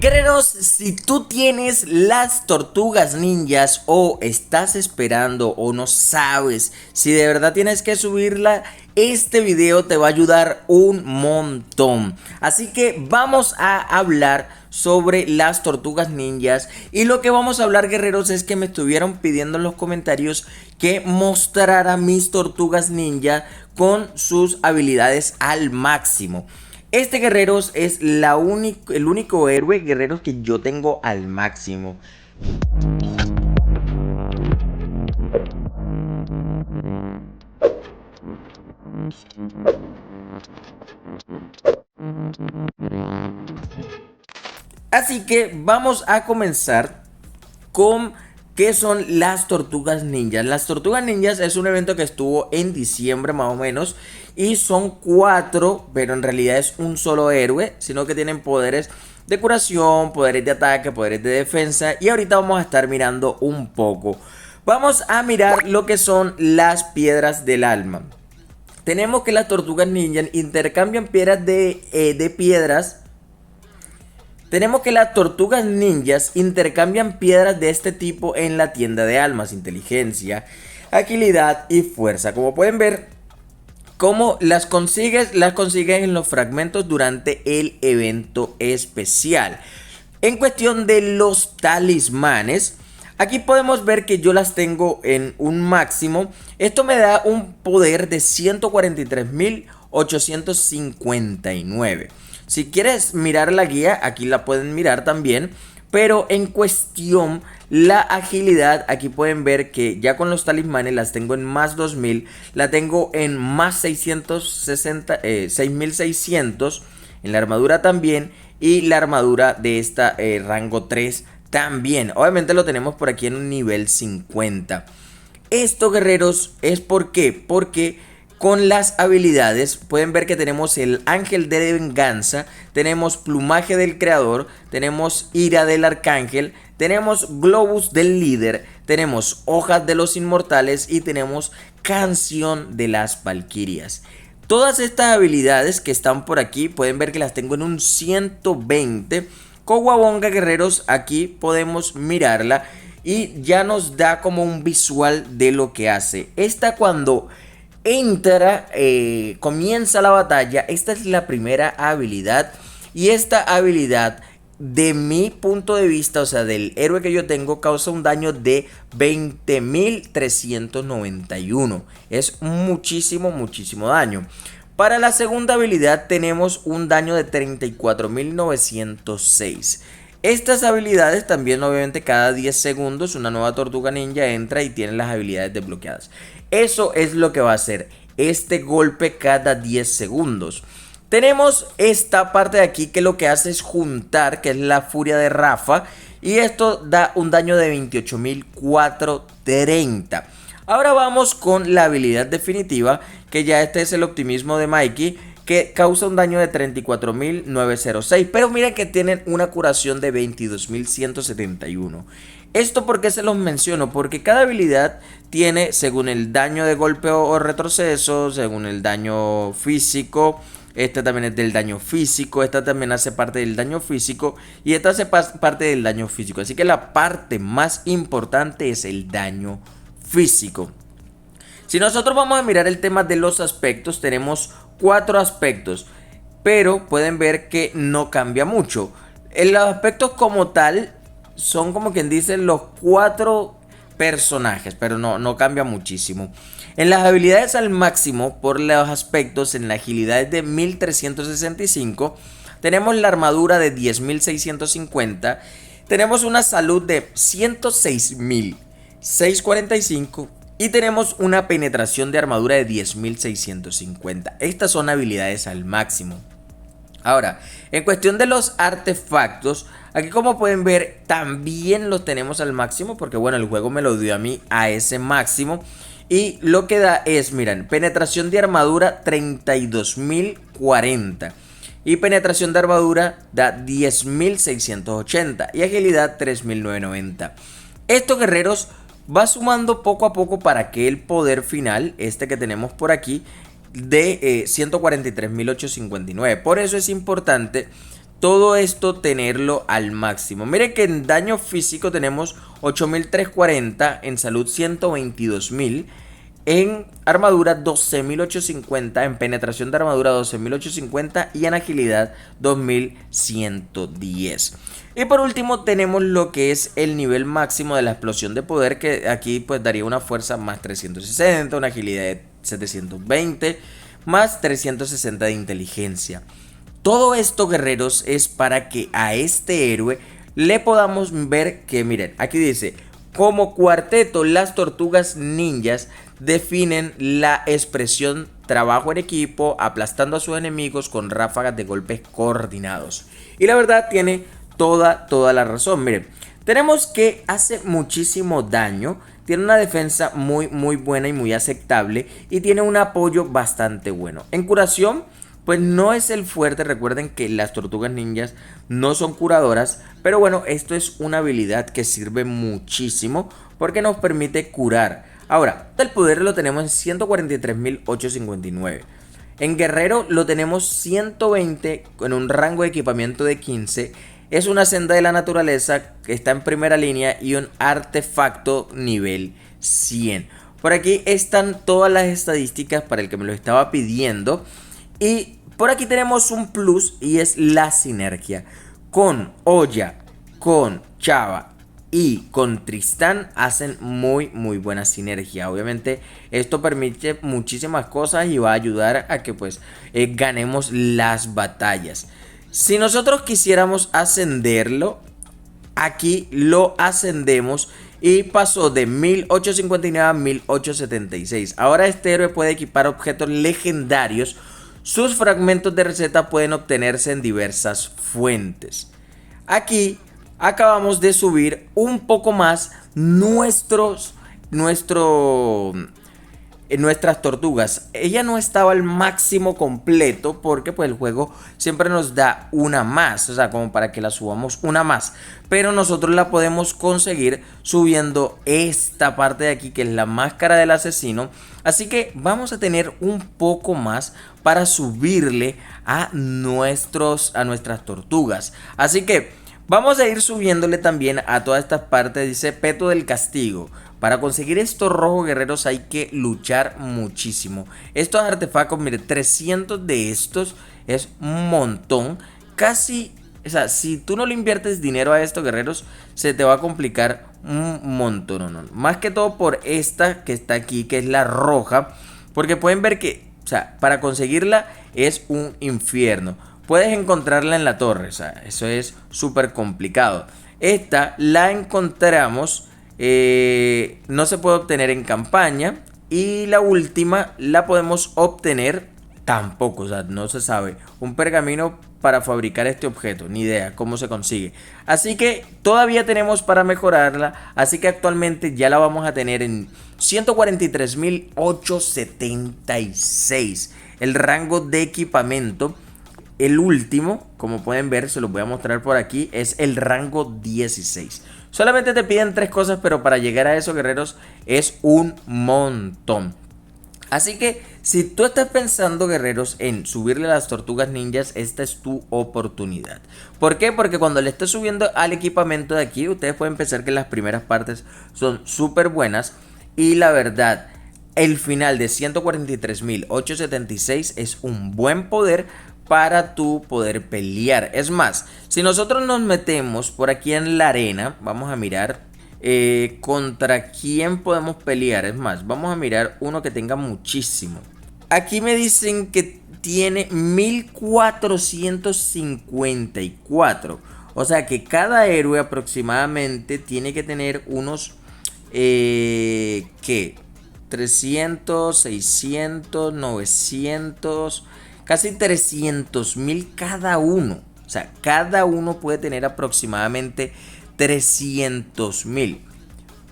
Guerreros, si tú tienes las tortugas ninjas o estás esperando o no sabes si de verdad tienes que subirla, este video te va a ayudar un montón. Así que vamos a hablar sobre las tortugas ninjas, y lo que vamos a hablar, guerreros, es que me estuvieron pidiendo en los comentarios que mostrara mis tortugas ninja con sus habilidades al máximo. Este, guerreros, es el único héroe, guerreros, que yo tengo al máximo. Así que vamos a comenzar con qué son las tortugas ninjas. Las tortugas ninjas es un evento que estuvo en diciembre más o menos, y son 4, pero en realidad es un solo héroe, sino que tienen poderes de curación, poderes de ataque, poderes de defensa, y ahorita vamos a estar mirando un poco. Vamos a mirar lo que son las piedras del alma. Tenemos que las tortugas ninjas intercambian piedras de piedras. Tenemos que las tortugas ninjas intercambian piedras de este tipo en la tienda de almas: inteligencia, agilidad y fuerza. Como pueden ver, ¿cómo las consigues? Las consigues en los fragmentos durante el evento especial. En cuestión de los talismanes, aquí podemos ver que yo las tengo en un máximo. Esto me da un poder de 143.859. Si quieres mirar la guía, aquí la pueden mirar también. Pero en cuestión la agilidad, aquí pueden ver que ya con los talismanes las tengo en más 2000. La tengo en más 6600. En la armadura también. Y la armadura de esta rango 3 también. Obviamente lo tenemos por aquí en un nivel 50. Esto, guerreros, es porque con las habilidades pueden ver que tenemos el ángel de venganza, tenemos plumaje del creador, tenemos ira del arcángel, tenemos globus del líder, tenemos hojas de los inmortales y tenemos canción de las valquirias. Todas estas habilidades que están por aquí pueden ver que las tengo en un 120. Cowabunga, guerreros, aquí podemos mirarla y ya nos da como un visual de lo que hace. Esta, cuando entra, comienza la batalla, esta es la primera habilidad, y esta habilidad, de mi punto de vista, o sea, del héroe que yo tengo, causa un daño de 20.391. Es muchísimo daño. Para la segunda habilidad tenemos un daño de 34.906. Estas habilidades también, obviamente, cada 10 segundos una nueva tortuga ninja entra y tiene las habilidades desbloqueadas. Eso es lo que va a hacer este golpe cada 10 segundos. Tenemos esta parte de aquí que lo que hace es juntar, que es la furia de Rafa, y esto da un daño de 28.430. Ahora vamos con la habilidad definitiva, que ya este es el optimismo de Mikey, que causa un daño de 34.906. Pero miren que tienen una curación de 22.171. ¿Esto por qué se los menciono? Porque cada habilidad tiene, según el daño de golpe o retroceso, según el daño físico. Esta también es del daño físico, esta también hace parte del daño físico, y esta hace parte del daño físico. Así que la parte más importante es el daño físico. Si nosotros vamos a mirar el tema de los aspectos, tenemos 4 aspectos, pero pueden ver que no cambia mucho. Los aspectos como tal son, como quien dice, los 4 personajes, pero no cambia muchísimo. En las habilidades al máximo, por los aspectos, en la agilidad es de 1365, tenemos la armadura de 10.650, tenemos una salud de 106.645 y tenemos una penetración de armadura de 10.650. Estas son habilidades al máximo. Ahora, en cuestión de los artefactos, aquí, como pueden ver, también los tenemos al máximo, porque bueno, el juego me lo dio a mí a ese máximo. Y lo que da es, miren, penetración de armadura 32.040. Y penetración de armadura da 10.680. Y agilidad 3.990. Estos, guerreros, va sumando poco a poco para que el poder final, este que tenemos por aquí, de 143.859. Por eso es importante todo esto tenerlo al máximo. Miren que en daño físico tenemos 8340, en salud 122.000, en armadura 12.850, en penetración de armadura 12.850 y en agilidad 2.110. Y por último tenemos lo que es el nivel máximo de la explosión de poder, que aquí pues daría una fuerza más 360, una agilidad de 720, más 360 de inteligencia. Todo esto, guerreros, es para que a este héroe le podamos ver que, miren, aquí dice: como cuarteto, las tortugas ninjas definen la expresión trabajo en equipo, aplastando a sus enemigos con ráfagas de golpes coordinados. Y la verdad tiene toda la razón. Miren, tenemos que hace muchísimo daño, tiene una defensa muy buena y muy aceptable, y tiene un apoyo bastante bueno. En curación, pues no es el fuerte. Recuerden que las tortugas ninjas no son curadoras, pero bueno, esto es una habilidad que sirve muchísimo porque nos permite curar. Ahora, el poder lo tenemos en 143.859. En guerrero lo tenemos 120 con un rango de equipamiento de 15. Es una senda de la naturaleza que está en primera línea y un artefacto nivel 100. Por aquí están todas las estadísticas para el que me lo estaba pidiendo. Y por aquí tenemos un plus, y es la sinergia. Con Oya, con Chava y con Tristán hacen muy buena sinergia. Obviamente esto permite muchísimas cosas y va a ayudar a que pues ganemos las batallas. Si nosotros quisiéramos ascenderlo, aquí lo ascendemos y pasó de 1859 a 1876. Ahora este héroe puede equipar objetos legendarios. Sus fragmentos de receta pueden obtenerse en diversas fuentes. Aquí acabamos de subir un poco más nuestras tortugas. Ella no estaba al máximo completo porque pues el juego siempre nos da una más, o sea, como para que la subamos una más, pero nosotros la podemos conseguir subiendo esta parte de aquí, que es la máscara del asesino. Así que vamos a tener un poco más para subirle a nuestras tortugas. Así que vamos a ir subiéndole también a todas estas partes. Dice peto del castigo. Para conseguir estos rojos, guerreros, hay que luchar muchísimo. Estos artefactos, mire, 300 de estos es un montón. Casi, o sea, si tú no le inviertes dinero a estos, guerreros, se te va a complicar un montón. No. Más que todo por esta que está aquí, que es la roja. Porque pueden ver que, o sea, para conseguirla es un infierno. Puedes encontrarla en la torre, o sea, eso es súper complicado. Esta la encontramos... no se puede obtener en campaña. Y la última la podemos obtener tampoco, o sea, no se sabe. Un pergamino para fabricar este objeto, ni idea cómo se consigue. Así que todavía tenemos para mejorarla. Así que actualmente ya la vamos a tener en 143.876. El rango de equipamiento, el último, como pueden ver, se los voy a mostrar por aquí, es el rango 16. Solamente te piden 3 cosas, pero para llegar a eso, guerreros, es un montón. Así que si tú estás pensando, guerreros, en subirle a las tortugas ninjas, esta es tu oportunidad. ¿Por qué? Porque cuando le estés subiendo al equipamiento de aquí, ustedes pueden pensar que las primeras partes son súper buenas. Y la verdad, el final de 143.876 es un buen poder para tu poder pelear. Es más, si nosotros nos metemos por aquí en la arena, vamos a mirar contra quién podemos pelear. Es más, vamos a mirar uno que tenga muchísimo. Aquí me dicen que tiene 1454. O sea que cada héroe aproximadamente tiene que tener unos ¿qué? 300, 600, 900, casi 300.000 cada uno. O sea, cada uno puede tener aproximadamente 300.000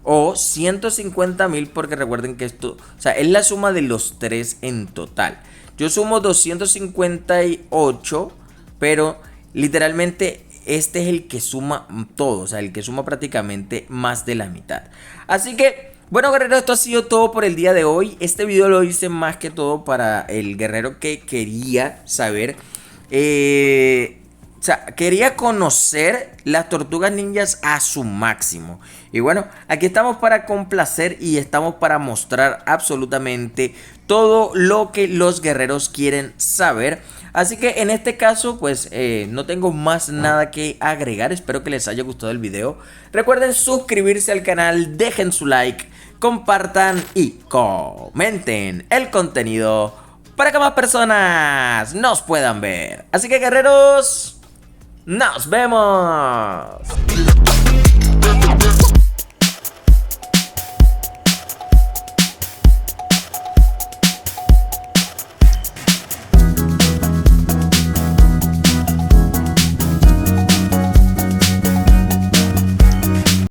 o 150.000, porque recuerden que esto, o sea, es la suma de los 3 en total. Yo sumo 258, pero literalmente este es el que suma todo, o sea, el que suma prácticamente más de la mitad. Así que bueno, guerreros, esto ha sido todo por el día de hoy. Este video lo hice más que todo para el guerrero que quería saber sea, quería conocer las tortugas ninjas a su máximo. Y bueno, aquí estamos para complacer y estamos para mostrar absolutamente todo lo que los guerreros quieren saber. Así que en este caso, pues no tengo más nada que agregar. Espero que les haya gustado el video. Recuerden suscribirse al canal, dejen su like, compartan y comenten el contenido para que más personas nos puedan ver. Así que guerreros, nos vemos.